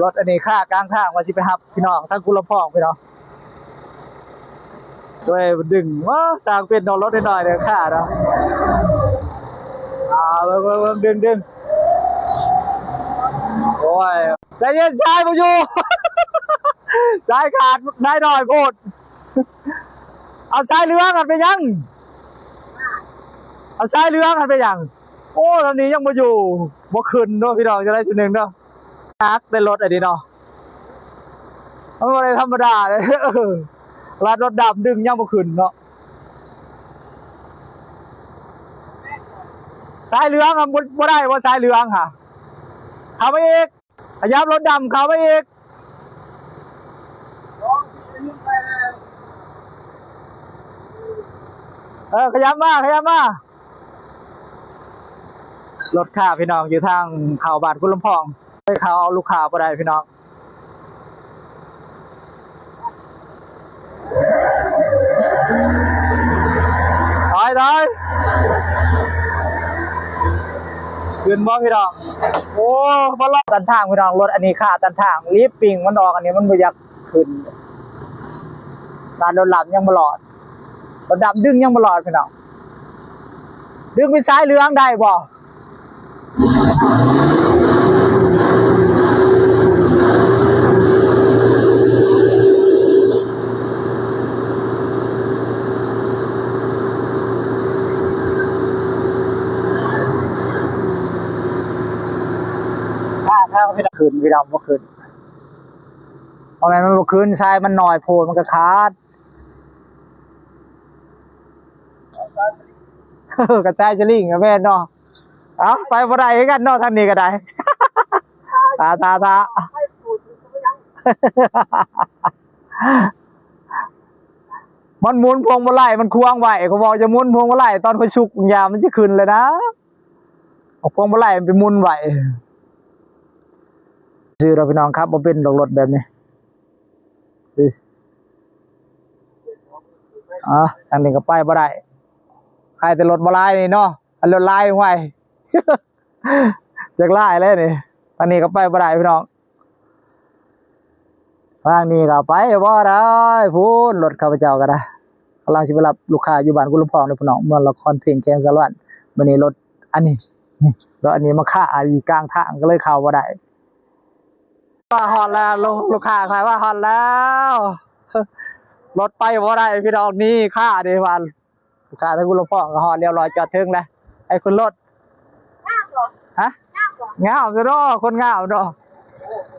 รถอันนี้ค่ากลางทางว่าสิไปรับพี่น้องทั้งกุลพ่องพี่น้องด้วยดึงว่าสร้างเป็นนอนรถหน่อยๆเลยค่าเนาะเบิ่งดึงโอ้ยใจเย็นชายมาอยู่ชายขาดได้หน่อยโพดเอาชายเรือกันไปยังเอาชายเรือกันไปยังโอ้ตอนนี้ยังมาอยู่บ่ขึ้นเนาะพี่น้องจะได้จุดหนึ่งเนาะนักได้รถไอ้นี่เนาะมันอะไรธรรมดาเลยลาดรถดำดึงยังบ่ขึ้นเนาะชายเรือกันบ่ได้ว่าชายเรือค่ะเข้าไปอีกขยับรถดำเข้าไปอีกขยับมารถข้าพี่น้องอยู่ทางเขาบาดกุลำพองไปเขาเอาลูกค้าไปได้พี่น้องถอยขึ้นบ่พี่น้องโอ้มาลอดตันทางพี่น้องรถอันนี้ค่าตันทางรีบปิ่งมันออกอันนี้มันบ่อยากขึ้นการรถหลับยังบ่หลอดรถดำดึงยังบ่หลอดพี่น้องดึงไปซ้ายเรืองได้บ่ถ้าพี่น้องขึ้นพี่น้องบ่ขึ้นเพราะมันบ่ขึ้นซ้ายมันหน่อยโพดมันก็ขาดกระจายจะลิงกับแม่เนาะเอาไปบ่ได้คือกันเนาะทางนี้ก็ได้ตามันหมุนพวงมาลัยมันควงไหวเขาบอกจะหมุนพวงมาลัยตอนเขาชุกยามันจะขึ้นเลยนะเอาพวงมาลัยมันไปหมุนไหวชื่อเราพี่น้องครับมาเป็นดอกรถแบบนี้ทางนี้ก็ไปบ่ได้ใครแต่รถบ่ไล่นี่เนาะอันรถไล่ไหวจากไล่เลยนี่ทางนี้ก็ไปบ่ได้พี่น้องทางนี้ก็ไปบ่ได้พูดรถข้าพเจ้าก็ได้กำลังจะไปรับลูกค้าอยู่บ้านกุลำพองในพี่น้องเมื่อเราคอนเทนต์แกงสารวัตรวันนี้รถอันนี้รถอันนี้มาค่าอยู่กลางทางก็เลยเข้าบ่ได้ว่าฮอดแล้วลูกค้าขายว่าฮอดแล้วรถไปบ่ได้พี่น้องนี่ค่าเดี๋ยววันลูกค้าทั้งกุลำพองก็ฮอดเรียบร้อยจอดถึงแล้วไอ้คุณรถงามเหรอฮะงามเหรองามซะเนาะคนงามเนาะ